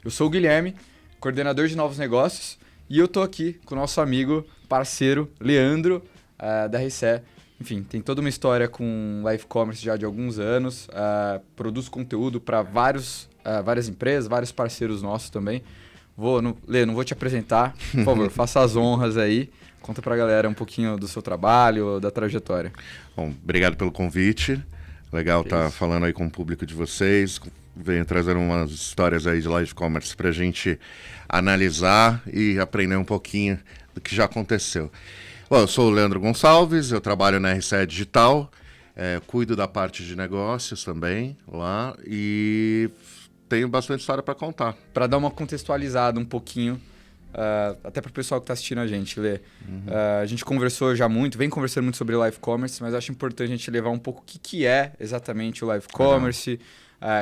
Eu sou o Guilherme, coordenador de novos negócios, e eu tô aqui com o nosso amigo, parceiro, Leandro, da RCE. Enfim, tem toda uma história com live commerce já de alguns anos, produz conteúdo para várias empresas, vários parceiros nossos também. Lê, não vou te apresentar, por favor, faça as honras aí. Conta pra galera um pouquinho do seu trabalho, da trajetória. Bom, obrigado pelo convite. Legal estar falando aí com o público de vocês. Venho trazendo umas histórias aí de live commerce pra gente analisar e aprender um pouquinho do que já aconteceu. Bom, eu sou o Leandro Gonçalves, eu trabalho na RCE Digital, cuido da parte de negócios também lá e tenho bastante história para contar. Para dar uma contextualizada um pouquinho, até para o pessoal que está assistindo a gente, Lê. A gente conversou já muito, vem conversando muito sobre live commerce, mas acho importante a gente levar um pouco o que é exatamente o live commerce,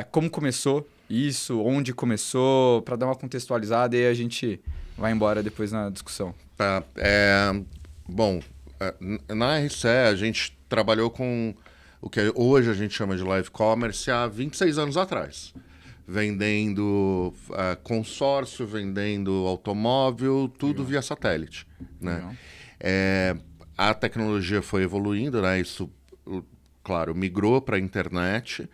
como começou isso, onde começou, para dar uma contextualizada e aí a gente vai embora depois na discussão. Tá, bom, na RCE a gente trabalhou com o que hoje a gente chama de live commerce há 26 anos atrás. Vendendo consórcio, vendendo automóvel, tudo via satélite. Né? A tecnologia foi evoluindo, né? Isso, claro, migrou para a internet,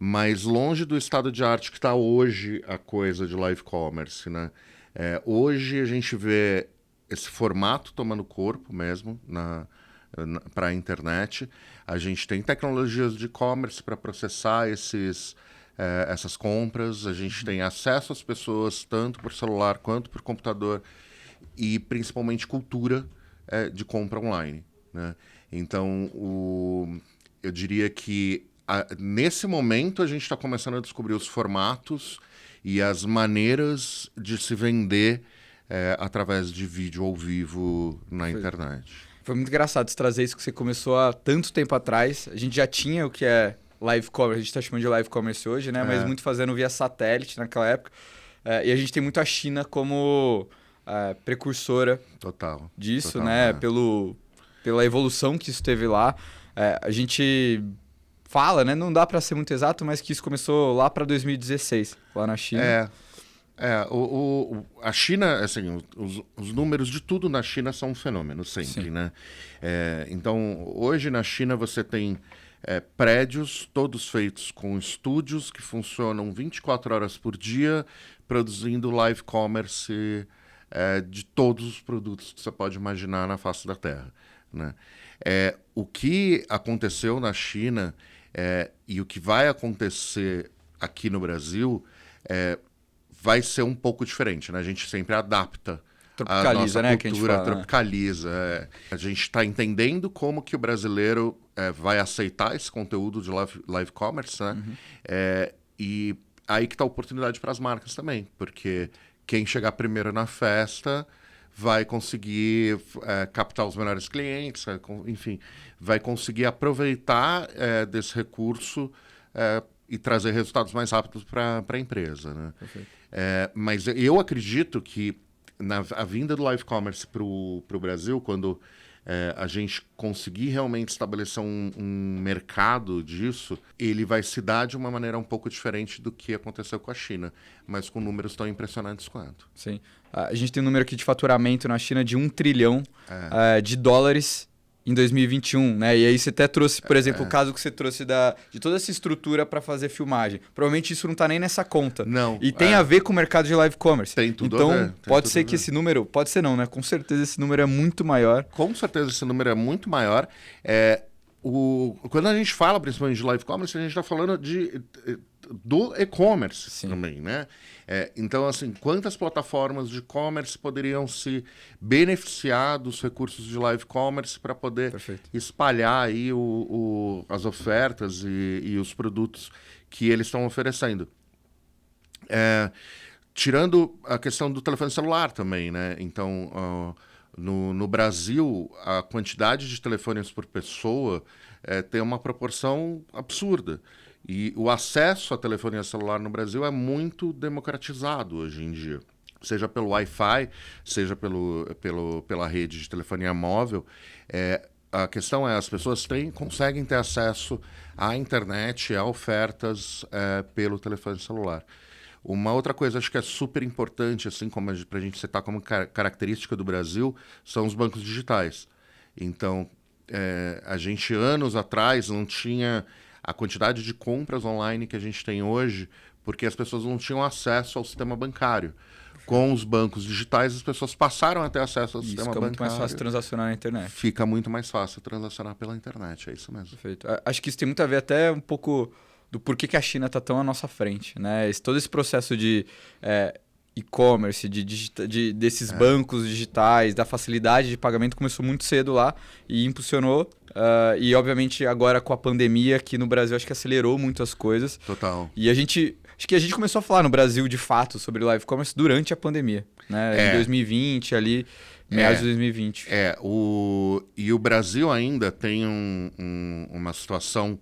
mas longe do estado de arte que está hoje a coisa de live commerce. Né? Hoje a gente vê esse formato tomando corpo mesmo para a internet. A gente tem tecnologias de e-commerce para processar essas compras, a gente tem acesso às pessoas tanto por celular quanto por computador e principalmente cultura de compra online. Né? Então, eu diria que nesse momento a gente está começando a descobrir os formatos e as maneiras de se vender através de vídeo ao vivo na internet. Foi muito engraçado você trazer isso que você começou há tanto tempo atrás. A gente já tinha o que é live commerce, a gente está chamando de live commerce hoje, né? Mas muito fazendo via satélite naquela época. E a gente tem muito a China como precursora disso, né? Pela evolução que isso teve lá. A gente fala, né? Não dá para ser muito exato, mas que isso começou lá para 2016, lá na China. A China, assim, os números de tudo na China são um fenômeno sempre, né? Então, hoje na China você tem prédios todos feitos com estúdios que funcionam 24 horas por dia, produzindo live commerce de todos os produtos que você pode imaginar na face da Terra. Né? O que aconteceu na China e o que vai acontecer aqui no Brasil vai ser um pouco diferente. Né? A gente sempre adapta a nossa cultura, que a gente fala, tropicaliza. A gente está entendendo como que o brasileiro vai aceitar esse conteúdo de live commerce, né? E aí que está a oportunidade para as marcas também, porque quem chegar primeiro na festa vai conseguir captar os melhores clientes, enfim, vai conseguir aproveitar desse recurso e trazer resultados mais rápidos para a empresa. Né? Mas eu acredito que a vinda do live commerce para o Brasil, quando a gente conseguir realmente estabelecer um mercado disso, ele vai se dar de uma maneira um pouco diferente do que aconteceu com a China, mas com números tão impressionantes quanto. Sim. A gente tem um número aqui de faturamento na China de 1 trilhão de dólares em 2021, né? E aí você até trouxe, por exemplo, o caso que você trouxe de toda essa estrutura para fazer filmagem. Provavelmente isso não está nem nessa conta. Não. E tem a ver com o mercado de live commerce. Tem tudo então, a ver. Pode ser que esse número... Pode ser não, né? Com certeza esse número é muito maior. Com certeza esse número é muito maior. Quando a gente fala principalmente de live commerce, a gente está falando do e-commerce também, né? Então, assim, quantas plataformas de e-commerce poderiam se beneficiar dos recursos de live commerce para poder espalhar aí as ofertas e os produtos que eles estão oferecendo? Tirando a questão do telefone celular também, né? Então, no Brasil, a quantidade de telefones por pessoa tem uma proporção absurda. E o acesso à telefonia celular no Brasil é muito democratizado hoje em dia. Seja pelo Wi-Fi, seja pela rede de telefonia móvel. A questão as pessoas conseguem ter acesso à internet, a ofertas pelo telefone celular. Uma outra coisa, acho que é super importante, assim, como para a gente citar como característica do Brasil, são os bancos digitais. Então, a gente, anos atrás, não tinha a quantidade de compras online que a gente tem hoje, porque as pessoas não tinham acesso ao sistema bancário. Com os bancos digitais, as pessoas passaram a ter acesso ao sistema bancário. Fica muito mais fácil transacionar na internet. Fica muito mais fácil transacionar pela internet, é isso mesmo. Perfeito. Acho que isso tem muito a ver até um pouco do porquê que a China está tão à nossa frente, né? Todo esse processo de e-commerce, desses bancos digitais, da facilidade de pagamento começou muito cedo lá e impulsionou. E, obviamente, agora com a pandemia aqui no Brasil, acho que acelerou muito as coisas. Total. E acho que a gente começou a falar no Brasil, de fato, sobre live commerce durante a pandemia, né? Em 2020, ali, meados de 2020. E o Brasil ainda tem uma situação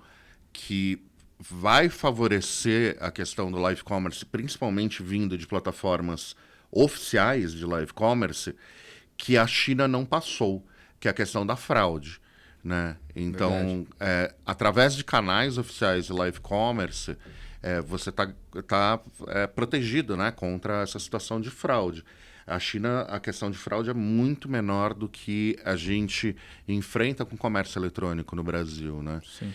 que vai favorecer a questão do live commerce, principalmente vindo de plataformas oficiais de live commerce, que a China não passou, que é a questão da fraude, né? Então, através de canais oficiais de live commerce, você tá protegido, né, contra essa situação de fraude. A China, a questão de fraude é muito menor do que a gente enfrenta com o comércio eletrônico no Brasil, né? Sim.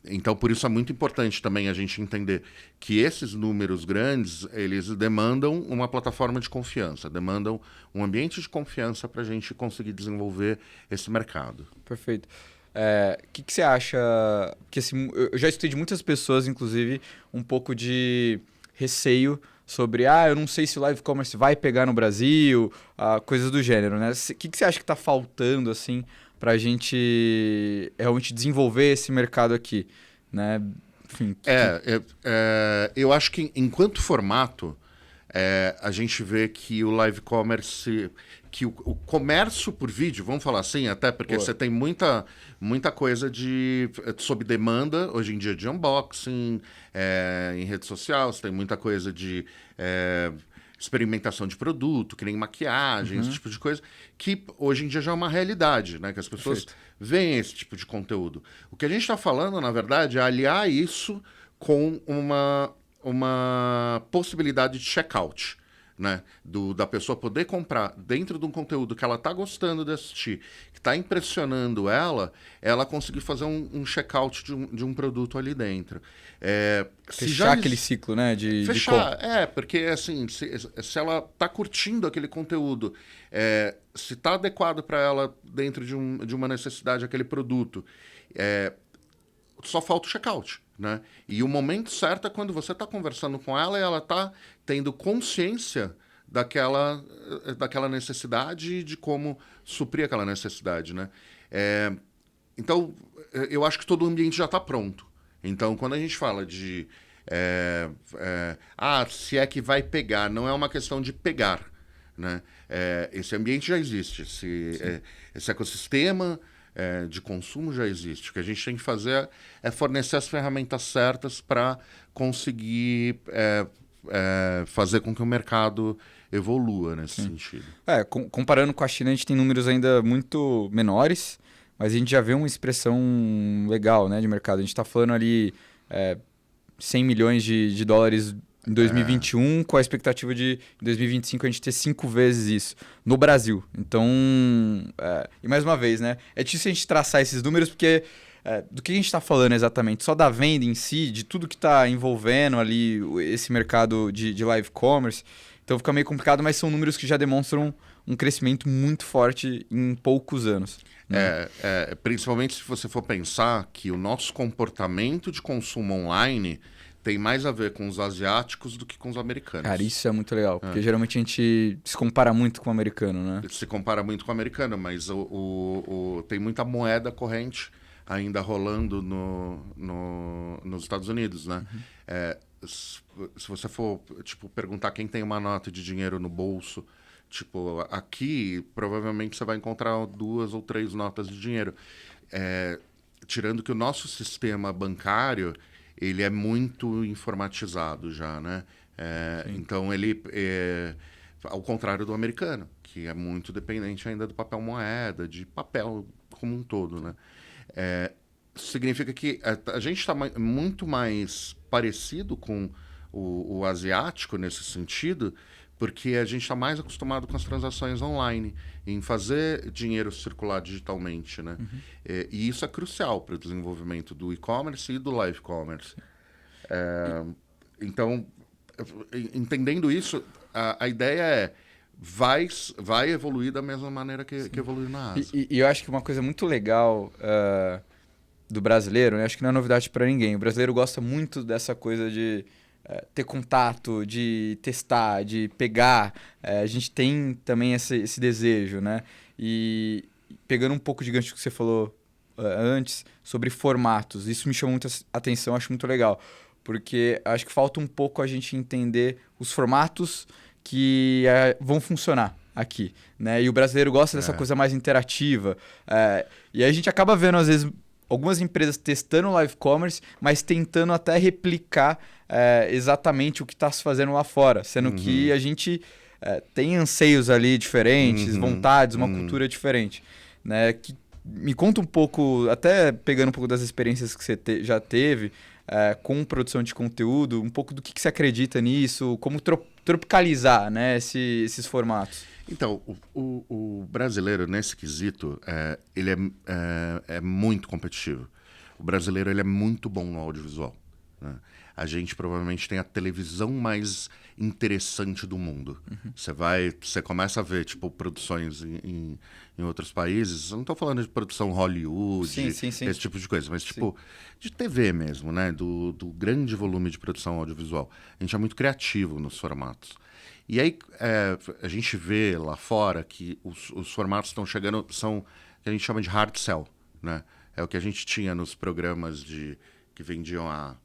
Então, por isso é muito importante também a gente entender que esses números grandes, eles demandam uma plataforma de confiança, demandam um ambiente de confiança para a gente conseguir desenvolver esse mercado. Perfeito. O que você acha? Porque assim, eu já escutei de muitas pessoas, inclusive, um pouco de receio sobre, eu não sei se o live commerce vai pegar no Brasil, coisas do gênero, né? O que você acha que está faltando, assim, para a gente realmente desenvolver esse mercado aqui, né? Enfim. Eu acho que enquanto formato, a gente vê que o live commerce, que o comércio por vídeo, vamos falar assim, até porque você tem muita coisa sob demanda, hoje em dia, de unboxing, em rede social, você tem muita coisa de experimentação de produto, que nem maquiagem, esse tipo de coisa, que hoje em dia já é uma realidade, né? Que as pessoas veem esse tipo de conteúdo. O que a gente está falando, na verdade, é aliar isso com uma possibilidade de checkout, né? Da pessoa poder comprar dentro de um conteúdo que ela está gostando de assistir, que está impressionando ela conseguir fazer um checkout de um produto ali dentro. Fechar aquele ciclo, né? Fechar, porque assim, se ela está curtindo aquele conteúdo, se está adequado para ela dentro de uma necessidade, aquele produto, só falta o checkout, né? E o momento certo é quando você está conversando com ela e ela está tendo consciência daquela necessidade e de como suprir aquela necessidade, né? Então, eu acho que todo o ambiente já está pronto. Então, quando a gente fala de se é que vai pegar, não é uma questão de pegar, né? Esse ambiente já existe, esse ecossistema de consumo já existe. O que a gente tem que fazer é fornecer as ferramentas certas para conseguir fazer com que o mercado evolua nesse sentido. Comparando com a China, a gente tem números ainda muito menores, mas a gente já vê uma expressão legal, né, de mercado. A gente está falando ali 100 milhões de dólares em 2021, com a expectativa de em 2025 a gente ter 5 vezes isso no Brasil. Então, e mais uma vez, né? É difícil a gente traçar esses números porque do que a gente está falando exatamente? Só da venda em si, de tudo que está envolvendo ali esse mercado de live commerce. Então fica meio complicado, mas são números que já demonstram um crescimento muito forte em poucos anos. Né? Principalmente se você for pensar que o nosso comportamento de consumo online tem mais a ver com os asiáticos do que com os americanos. Cara, isso é muito legal, porque geralmente a gente se compara muito com o americano, né? Se compara muito com o americano, mas tem muita moeda corrente ainda rolando nos Estados Unidos, né? Se você for, perguntar quem tem uma nota de dinheiro no bolso, aqui, provavelmente você vai encontrar 2 ou 3 notas de dinheiro. Tirando que o nosso sistema bancário, ele é muito informatizado já, né? Então, ele ao contrário do americano, que é muito dependente ainda do papel moeda, de papel como um todo, né? Significa que a gente está muito mais parecido com o asiático nesse sentido, porque a gente está mais acostumado com as transações online, em fazer dinheiro circular digitalmente, né? E isso é crucial para o desenvolvimento do e-commerce e do live commerce. Então, entendendo isso, a ideia é vai evoluir da mesma maneira que evoluiu na Ásia. E eu acho que uma coisa muito legal do brasileiro, né? Acho que não é novidade para ninguém. O brasileiro gosta muito dessa coisa de ter contato, de testar, de pegar. A gente tem também esse desejo, né? E pegando um pouco de gancho que você falou antes sobre formatos, isso me chamou muita atenção, acho muito legal. Porque acho que falta um pouco a gente entender os formatos que vão funcionar aqui, né? E o brasileiro gosta dessa coisa mais interativa. E aí a gente acaba vendo, às vezes, algumas empresas testando live commerce, mas tentando até replicar exatamente o que está se fazendo lá fora, sendo que a gente tem anseios ali diferentes, vontades, uma cultura diferente, né? Que me conta um pouco, até pegando um pouco das experiências que você já teve com produção de conteúdo, um pouco do que você acredita nisso, como tropicalizar, né, esses formatos. Então, o brasileiro, nesse quesito, ele é muito competitivo. O brasileiro ele é muito bom no audiovisual, né? A gente provavelmente tem a televisão mais interessante do mundo. Você começa a ver tipo produções em outros países. Eu não estou falando de produção Hollywood, sim. esse tipo de coisa, mas tipo de TV mesmo, né? Do grande volume de produção audiovisual. A gente é muito criativo nos formatos. E aí a gente vê lá fora que os formatos estão chegando, são o que a gente chama de hard sell, né? É o que a gente tinha nos programas que vendiam a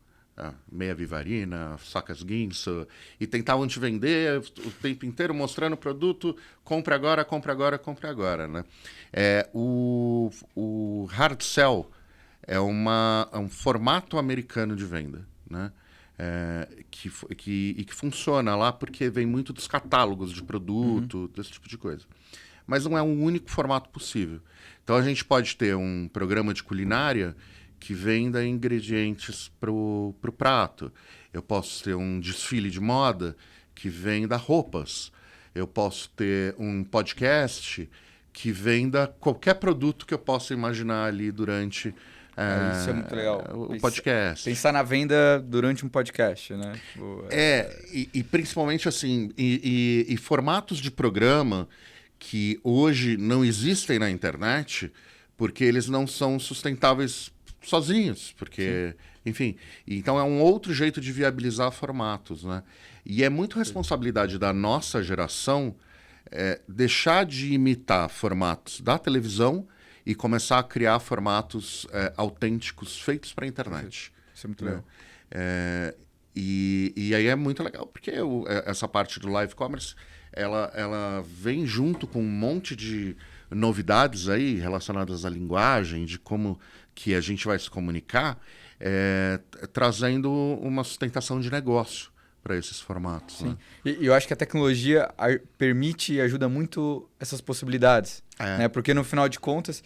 meia vivarina, facas guinso, e tentavam te vender o tempo inteiro mostrando o produto, compre agora, compre agora, compre agora, né? O hard sell é um formato americano de venda, né? Que funciona lá porque vem muito dos catálogos de produto, desse tipo de coisa. Mas não é um único formato possível. Então a gente pode ter um programa de culinária que venda ingredientes para o prato. Eu posso ter um desfile de moda que venda roupas. Eu posso ter um podcast que venda qualquer produto que eu possa imaginar ali durante isso é muito legal. O podcast. Pensar na venda durante um podcast, né? E principalmente assim, e formatos de programa que hoje não existem na internet porque eles não são sustentáveis sozinhos, porque, enfim, então é um outro jeito de viabilizar formatos, né? E é muito responsabilidade da nossa geração deixar de imitar formatos da televisão e começar a criar formatos autênticos feitos para a internet. Isso é muito legal. E aí é muito legal, porque essa parte do live commerce, ela vem junto com um monte de novidades aí relacionadas à linguagem, de como que a gente vai se comunicar, trazendo uma sustentação de negócio para esses formatos. Sim. Né? E eu acho que a tecnologia permite e ajuda muito essas possibilidades. Né? Porque no final de contas,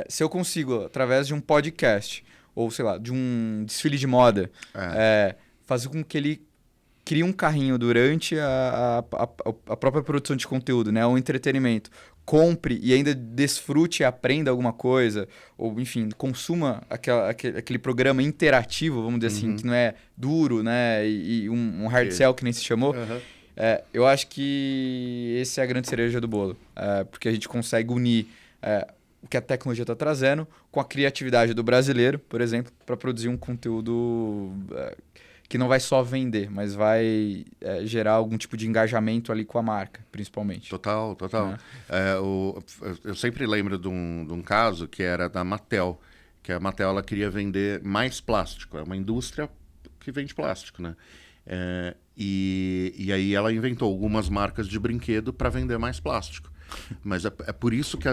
se eu consigo, através de um podcast, ou sei lá, de um desfile de moda, fazer com que ele crie um carrinho durante a própria produção de conteúdo, né? O entretenimento, compre e ainda desfrute e aprenda alguma coisa, ou enfim, consuma aquele programa interativo, vamos dizer assim, que não é duro, né? E um hard sell, que nem se chamou. Eu acho que essa é a grande cereja do bolo, porque a gente consegue unir o que a tecnologia está trazendo com a criatividade do brasileiro, por exemplo, para produzir um conteúdo que não vai só vender, mas vai gerar algum tipo de engajamento ali com a marca, principalmente. Total. Eu sempre lembro de um caso que era da Mattel, que a Mattel ela queria vender mais plástico. É uma indústria que vende plástico, né? E aí ela inventou algumas marcas de brinquedo para vender mais plástico. Mas é por isso que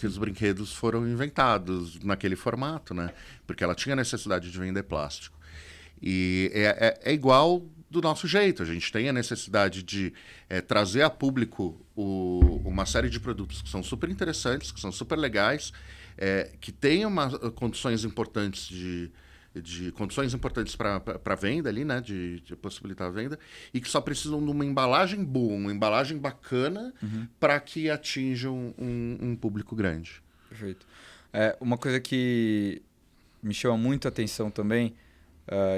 os brinquedos foram inventados naquele formato, né? Porque ela tinha necessidade de vender plástico. E é igual do nosso jeito. A gente tem a necessidade de trazer a público uma série de produtos que são super interessantes, que são super legais, que têm condições importantes de condições importantes para venda ali, né? De possibilitar a venda, e que só precisam de uma embalagem boa, uma embalagem bacana para que atinjam um público grande. Perfeito. Uma coisa que me chama muito a atenção também,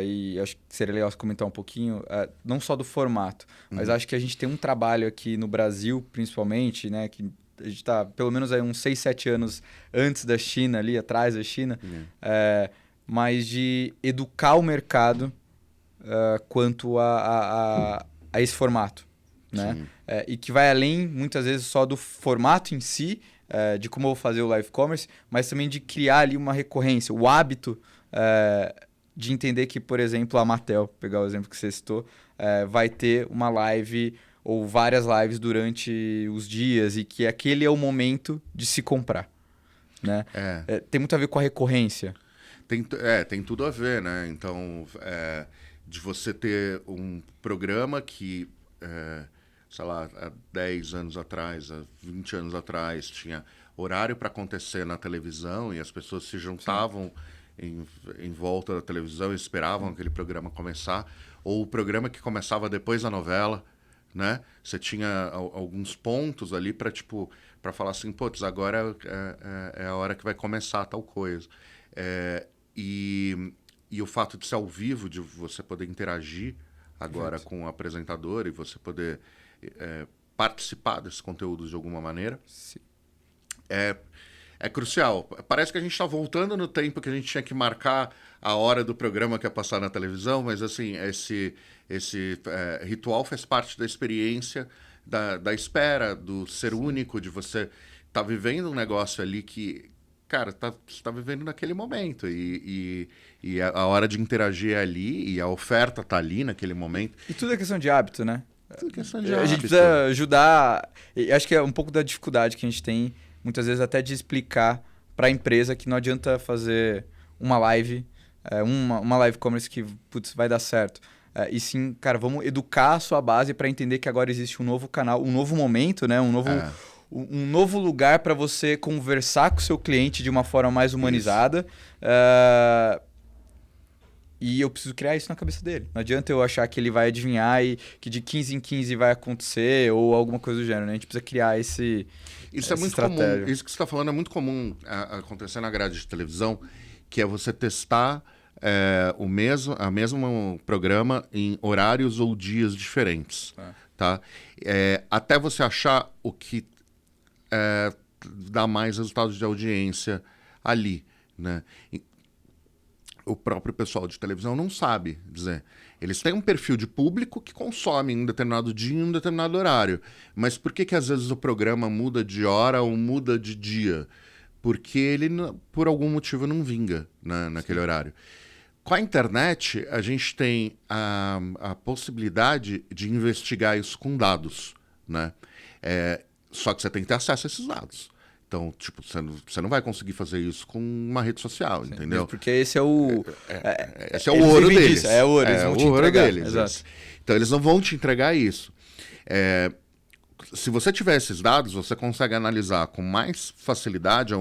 e acho que seria legal você comentar um pouquinho, não só do formato, mas acho que a gente tem um trabalho aqui no Brasil, principalmente, né? Que a gente está pelo menos aí uns 6, 7 anos antes da China, ali atrás da China, mas de educar o mercado quanto a esse formato, né? E que vai além, muitas vezes, só do formato em si, de como eu vou fazer o live commerce, mas também de criar ali uma recorrência, o hábito de entender que, por exemplo, a Mattel, pegar o exemplo que você citou, vai ter uma live ou várias lives durante os dias e que aquele é o momento de se comprar, né? Tem muito a ver com a recorrência. Tem tudo a ver, né? Então, de você ter um programa que, sei lá, há 10 anos atrás, há 20 anos atrás, tinha horário para acontecer na televisão e as pessoas se juntavam em volta da televisão e esperavam aquele programa começar, ou o programa que começava depois da novela, né? Você tinha alguns pontos ali para falar assim, putz, agora é a hora que vai começar tal coisa. E o fato de ser ao vivo, de você poder interagir agora com o apresentador e você poder participar desse conteúdo de alguma maneira, é crucial. Parece que a gente está voltando no tempo que a gente tinha que marcar a hora do programa que ia passar na televisão, mas assim, esse ritual faz parte da experiência, da espera, do ser único, de você estar vivendo um negócio ali que, cara, você está vivendo naquele momento e a hora de interagir é ali e a oferta está ali naquele momento. E tudo é questão de hábito, né? Tudo é questão de hábito. A gente precisa ajudar, e acho que é um pouco da dificuldade que a gente tem, muitas vezes até de explicar para a empresa que não adianta fazer uma live, uma live commerce que, putz, vai dar certo. E sim, cara, vamos educar a sua base para entender que agora existe um novo canal, um novo momento, né? Um novo lugar para você conversar com o seu cliente de uma forma mais humanizada. E eu preciso criar isso na cabeça dele. Não adianta eu achar que ele vai adivinhar e que de 15 em 15 vai acontecer ou alguma coisa do gênero, né? A gente precisa criar isso é muito comum. Isso que você está falando é muito comum acontecer na grade de televisão, que é você testar o mesmo programa em horários ou dias diferentes. Tá? Até você achar o que dá mais resultados de audiência ali, né? O próprio pessoal de televisão não sabe dizer. Eles têm um perfil de público que consome em um determinado dia, em um determinado horário. Mas por que às vezes o programa muda de hora ou muda de dia? Porque ele, por algum motivo, não vinga naquele horário. Com a internet, a gente tem a possibilidade de investigar isso com dados, né? Só que você tem que ter acesso a esses dados. Então, você não vai conseguir fazer isso com uma rede social, entendeu? Porque esse é o... esse é o ouro deles. Disso, é ouro, eles vão te entregar. Deles. Exato. Então, eles não vão te entregar isso. Se você tiver esses dados, você consegue analisar com mais facilidade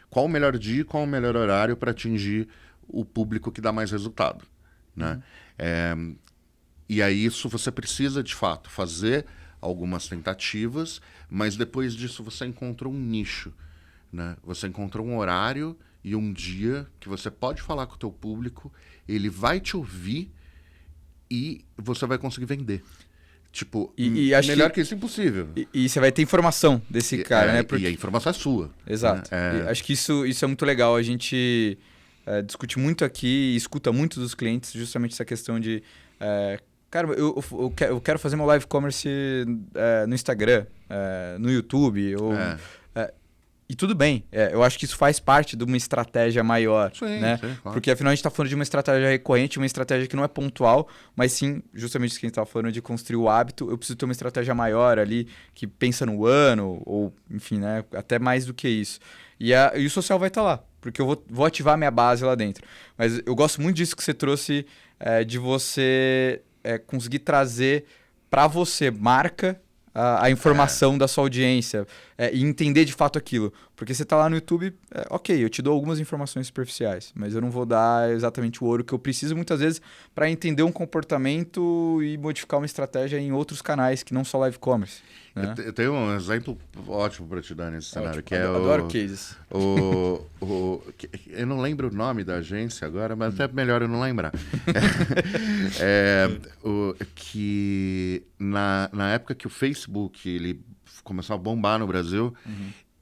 qual o melhor dia e qual o melhor horário para atingir o público que dá mais resultado, né? E aí isso você precisa, de fato, fazer algumas tentativas, mas depois disso você encontra um nicho, né? Você encontra um horário e um dia que você pode falar com o teu público, ele vai te ouvir e você vai conseguir vender. Melhor que isso, impossível. E você vai ter informação desse cara, né? E a informação é sua. Exato. Né? Acho que isso é muito legal. A gente discute muito aqui, escuta muito dos clientes justamente essa questão de... cara, eu quero fazer meu live commerce no Instagram, no YouTube, e tudo bem. Eu acho que isso faz parte de uma estratégia maior, né? Sim, claro. Porque afinal a gente está falando de uma estratégia recorrente, uma estratégia que não é pontual, mas sim, justamente isso que a gente estava falando de construir o hábito. Eu preciso ter uma estratégia maior ali, que pensa no ano, ou enfim, né? Até mais do que isso. E o social vai estar lá, porque eu vou ativar minha base lá dentro. Mas eu gosto muito disso que você trouxe, de você... conseguir trazer para você, marca, a informação da sua audiência. e entender de fato aquilo. Porque você tá lá no YouTube, ok, eu te dou algumas informações superficiais, mas eu não vou dar exatamente o ouro que eu preciso muitas vezes para entender um comportamento e modificar uma estratégia em outros canais que não só live commerce. Né? Eu tenho um exemplo ótimo para te dar nesse cenário, que é adoro cases. Eu não lembro o nome da agência agora, mas até melhor eu não lembrar. Que na época que o Facebook ele começou a bombar no Brasil,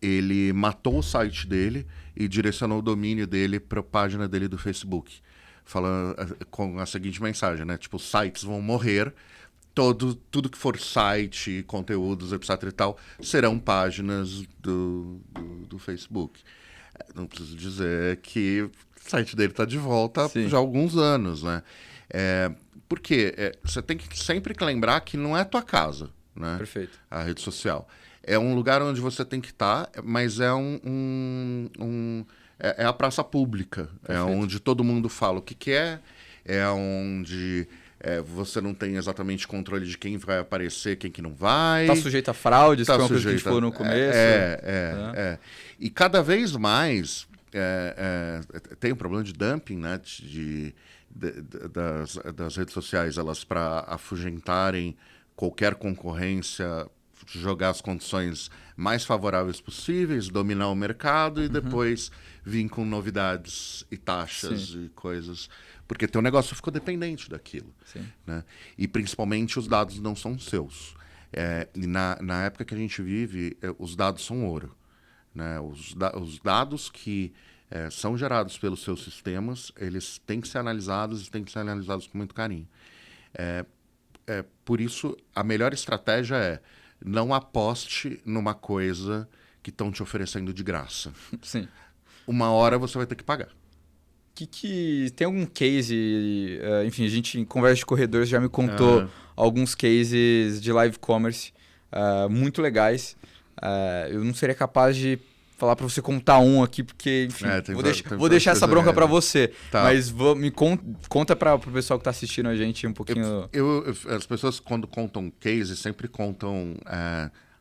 ele matou o site dele e direcionou o domínio dele para a página dele do Facebook, falando com a seguinte mensagem, né? Tipo, sites vão morrer, tudo que for site, conteúdos, etc e tal, serão páginas do Facebook. Não preciso dizer que o site dele está de volta já há alguns anos, né? Porque você tem que sempre lembrar que não é a tua casa, né? Perfeito. A rede social. É um lugar onde você tem que estar, mas é é a praça pública. Perfeito. É onde todo mundo fala o que quer, é onde você não tem exatamente controle de quem vai aparecer, quem que não vai. Tá sujeito a fraudes, que é uma coisa que a gente falou no começo. E cada vez mais tem um problema de dumping, né? Das redes sociais, elas para afugentarem qualquer concorrência, jogar as condições mais favoráveis possíveis, dominar o mercado e depois vir com novidades e taxas e coisas. Porque teu negócio ficou dependente daquilo. Né? E principalmente os dados não são seus. E na época que a gente vive, os dados são ouro. Né? Os dados que são gerados pelos seus sistemas, eles têm que ser analisados e têm que ser analisados com muito carinho. Por isso, a melhor estratégia é não aposte numa coisa que estão te oferecendo de graça. Sim. Uma hora você vai ter que pagar. Tem algum case, enfim, a gente em conversa de corredores já me contou alguns cases de live commerce muito legais. Eu não seria capaz de falar para você contar um aqui, porque, enfim, vou deixar essa bronca para você. Tá. Mas conta para o pessoal que está assistindo a gente um pouquinho. As pessoas, quando contam case, sempre contam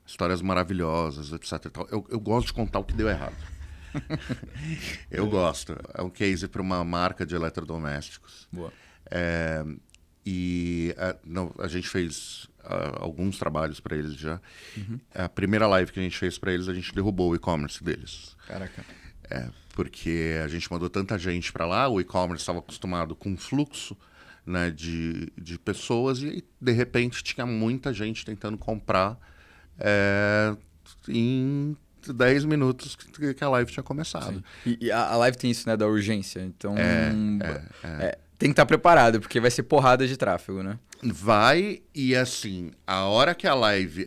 histórias maravilhosas, etc. E tal. Eu gosto de contar o que deu errado. Eu gosto. É um case para uma marca de eletrodomésticos. Boa. A gente fez alguns trabalhos para eles já. A primeira live que a gente fez para eles, a gente derrubou o e-commerce deles. Caraca. Porque a gente mandou tanta gente para lá, o e-commerce estava acostumado com um fluxo, né, de pessoas e de repente tinha muita gente tentando comprar em 10 minutos que a live tinha começado. E a live tem isso, né, da urgência. Então, tem que estar preparado, porque vai ser porrada de tráfego, né? Vai, e assim, a hora que a live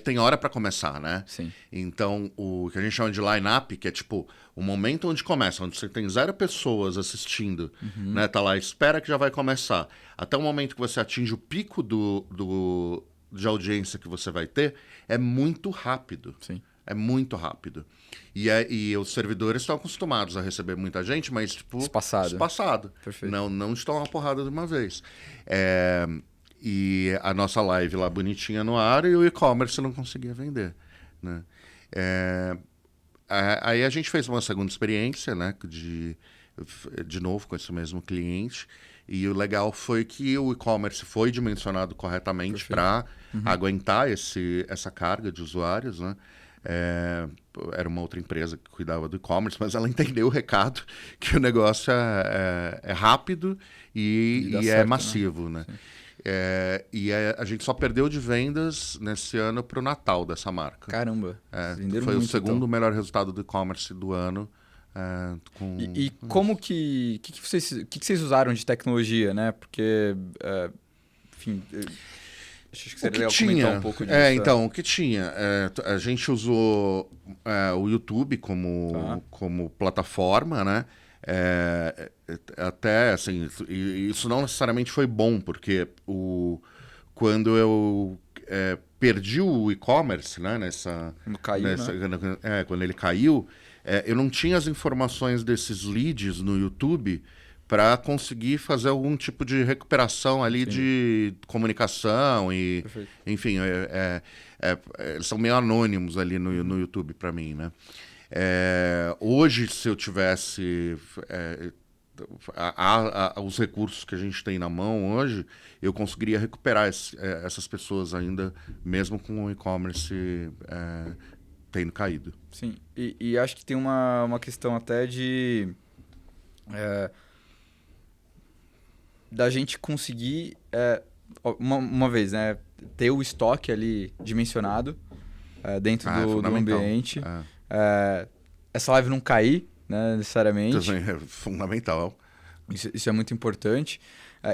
tem hora para começar, né? Sim. Então, o que a gente chama de line-up, que é tipo, o momento onde começa, onde você tem 0 pessoas assistindo, né? Tá lá, espera que já vai começar. Até o momento que você atinge o pico de audiência que você vai ter, é muito rápido. Sim. É muito rápido. E os servidores estão acostumados a receber muita gente, mas tipo... Espaçado. Perfeito. Não estão uma porrada de uma vez. E a nossa live lá bonitinha no ar e o e-commerce não conseguia vender. Né? Aí a gente fez uma segunda experiência, né? De novo com esse mesmo cliente. E o legal foi que o e-commerce foi dimensionado corretamente para aguentar essa carga de usuários, né? Era uma outra empresa que cuidava do e-commerce, mas ela entendeu o recado que o negócio é rápido e é certo, massivo, né? A gente só perdeu de vendas nesse ano para o Natal dessa marca. Caramba, foi o segundo melhor resultado do e-commerce do ano. Como que vocês usaram de tecnologia, né? Porque, enfim... Acho que seria legal comentar um pouco disso. Então, o que tinha? A gente usou o YouTube como plataforma, né? Até, assim, isso não necessariamente foi bom, porque quando eu perdi o e-commerce, né? Quando ele caiu, eu não tinha as informações desses leads no YouTube para conseguir fazer algum tipo de recuperação ali Sim. de comunicação e, Perfeito. enfim, eles são meio anônimos ali no YouTube para mim, né? Hoje, se eu tivesse os recursos que a gente tem na mão hoje, eu conseguiria recuperar essas pessoas ainda, mesmo com o e-commerce tendo caído. Sim, e acho que tem uma questão até da gente conseguir, uma vez, né, ter o estoque ali dimensionado dentro do ambiente. Essa live não cair, né, necessariamente. É fundamental. Isso é muito importante.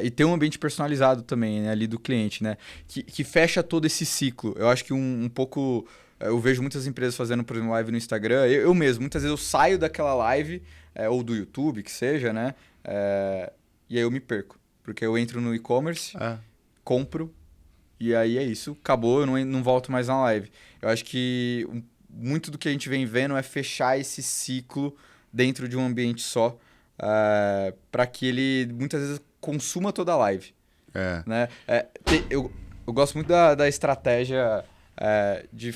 E ter um ambiente personalizado também, né, ali do cliente, né? Que fecha todo esse ciclo. Eu acho que um pouco... Eu vejo muitas empresas fazendo, por exemplo, live no Instagram. Eu mesmo, muitas vezes eu saio daquela live, ou do YouTube, que seja, né? E aí eu me perco. Porque eu entro no e-commerce, compro, e aí é isso. Acabou, eu não volto mais na live. Eu acho que muito do que a gente vem vendo é fechar esse ciclo dentro de um ambiente só, para que ele, muitas vezes, consuma toda a live. Né? Eu gosto muito da estratégia de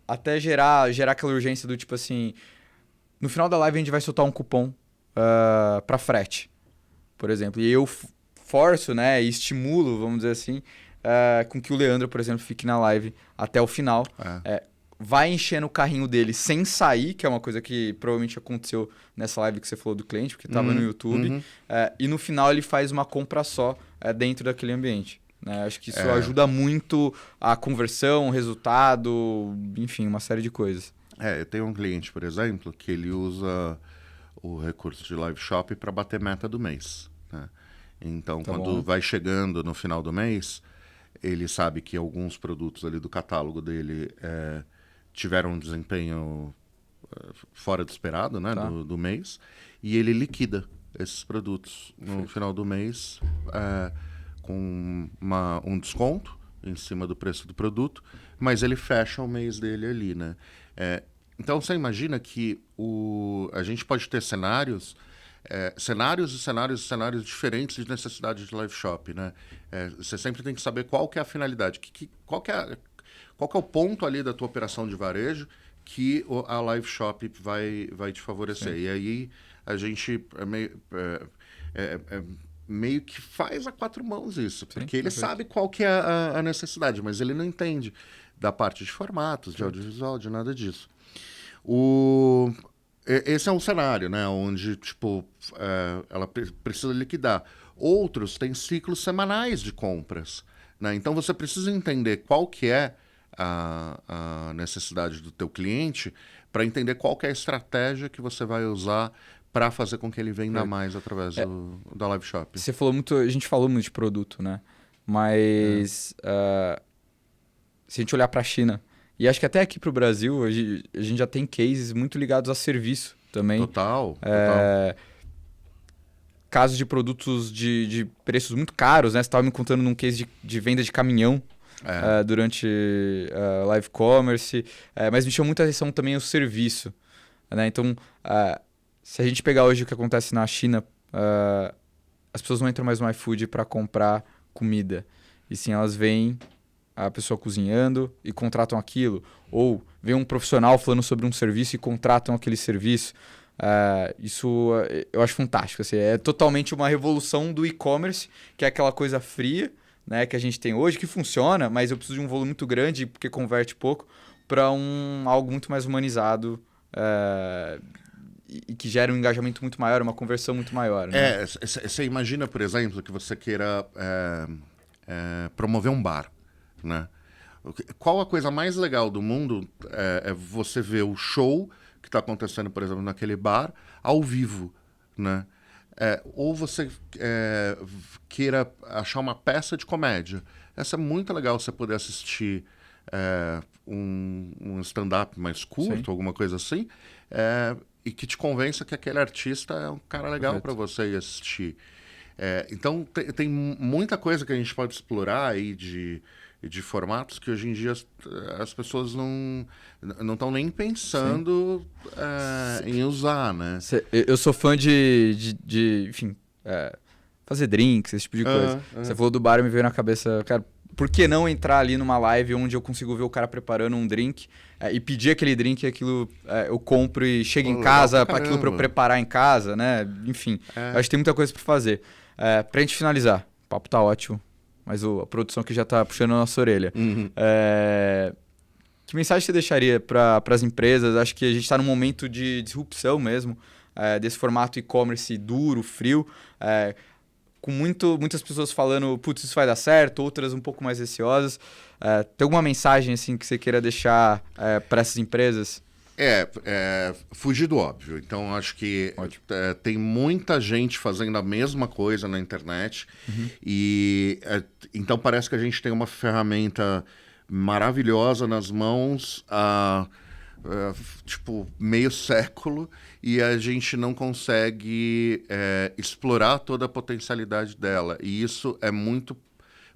até gerar aquela urgência do tipo assim, no final da live a gente vai soltar um cupom para frete, por exemplo. E eu forço, né, e estimulo, vamos dizer assim, com que o Leandro, por exemplo, fique na live até o final. Vai enchendo o carrinho dele sem sair, que é uma coisa que provavelmente aconteceu nessa live que você falou do cliente, porque estava no YouTube. E no final ele faz uma compra só dentro daquele ambiente. Né? Acho que isso ajuda muito a conversão, o resultado, enfim, uma série de coisas. Eu tenho um cliente, por exemplo, que ele usa o recurso de live shop para bater meta do mês. Né? Então, quando vai chegando no final do mês, ele sabe que alguns produtos ali do catálogo dele tiveram um desempenho fora do esperado, né, do mês, e ele liquida esses produtos no final do mês com um desconto em cima do preço do produto, mas ele fecha o mês dele ali, né? Então você imagina que a gente pode ter cenários diferentes de necessidade de live shop, né? Você sempre tem que saber qual que é a finalidade, qual que é o ponto ali da tua operação de varejo que a live shop vai te favorecer. Sim. E aí a gente meio que faz a quatro mãos isso, porque ele sabe qual que é a necessidade, mas ele não entende da parte de formatos, de audiovisual, de nada disso. Esse é um cenário, né, onde tipo, ela precisa liquidar. Outros têm ciclos semanais de compras. Né? Então você precisa entender qual que é a necessidade do teu cliente para entender qual que é a estratégia que você vai usar para fazer com que ele venda mais através da live shop. Você falou muito, a gente falou muito de produto, né? Mas se a gente olhar para a China, e acho que até aqui para o Brasil, a gente já tem cases muito ligados a serviço também. Total. Casos de produtos de preços muito caros, né? Você estava me contando num case de venda de caminhão durante live commerce, mas me chamou muita atenção também o serviço. Né? Então, se a gente pegar hoje o que acontece na China, as pessoas não entram mais no iFood para comprar comida. E sim, elas veem a pessoa cozinhando e contratam aquilo. Ou vem um profissional falando sobre um serviço e contratam aquele serviço. Isso eu acho fantástico. Assim, é totalmente uma revolução do e-commerce, que é aquela coisa fria, né, que a gente tem hoje, que funciona, mas eu preciso de um volume muito grande, porque converte pouco, para algo muito mais humanizado e que gera um engajamento muito maior, uma conversão muito maior. Né? Você imagina, por exemplo, que você queira promover um bar, né? Qual a coisa mais legal do mundo é você ver o show que está acontecendo, por exemplo, naquele bar, ao vivo, né? Ou você queira achar uma peça de comédia. Essa é muito legal você poder assistir um stand-up mais curto, Sim. alguma coisa assim, e que te convença que aquele artista é um cara legal para você ir assistir. Então, tem muita coisa que a gente pode explorar aí de formatos que hoje em dia as pessoas não estão nem pensando em usar, né? Eu sou fã de enfim, fazer drinks, esse tipo de coisa. Você falou do bar e me veio na cabeça, cara, por que não entrar ali numa live onde eu consigo ver o cara preparando um drink e pedir aquele drink e aquilo eu compro e chego em casa para aquilo para eu preparar em casa, né? Enfim, eu acho que tem muita coisa para fazer. Pra gente finalizar, o papo tá ótimo, mas a produção aqui já tá puxando a nossa orelha. Que mensagem você deixaria para as empresas? Acho que a gente está num momento de disrupção mesmo, desse formato e-commerce duro, frio, com muitas pessoas falando, putz, isso vai dar certo, outras um pouco mais receosas. Tem alguma mensagem assim que você queira deixar para essas empresas? Fugir do óbvio. Então, acho que tem muita gente fazendo a mesma coisa na internet. E então parece que a gente tem uma ferramenta maravilhosa nas mãos há meio século e a gente não consegue explorar toda a potencialidade dela. E isso é muito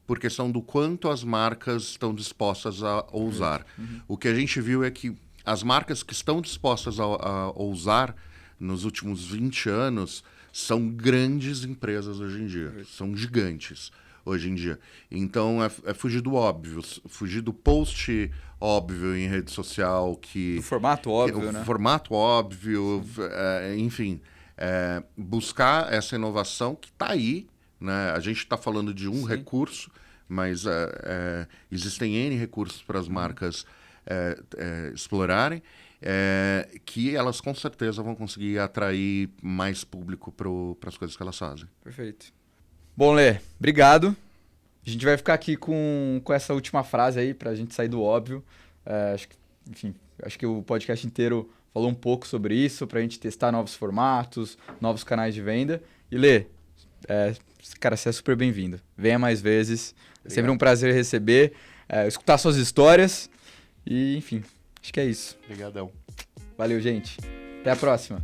por questão do quanto as marcas estão dispostas a ousar. O que a gente viu é que as marcas que estão dispostas a ousar nos últimos 20 anos são grandes empresas hoje em dia, são gigantes hoje em dia. Então, é fugir do óbvio, fugir do post óbvio em rede social. Do formato óbvio, né? O formato óbvio, enfim. Buscar essa inovação que está aí, né? A gente está falando de um recurso, mas existem N recursos para as marcas explorarem, que elas com certeza vão conseguir atrair mais público para as coisas que elas fazem. Perfeito. Bom, Lê, obrigado. A gente vai ficar aqui com essa última frase aí para a gente sair do óbvio. Acho que o podcast inteiro falou um pouco sobre isso, para a gente testar novos formatos, novos canais de venda. E Lê, cara, você é super bem-vindo. Venha mais vezes. É sempre um prazer receber, escutar suas histórias. E, enfim, acho que é isso. Obrigadão. Valeu, gente. Até a próxima.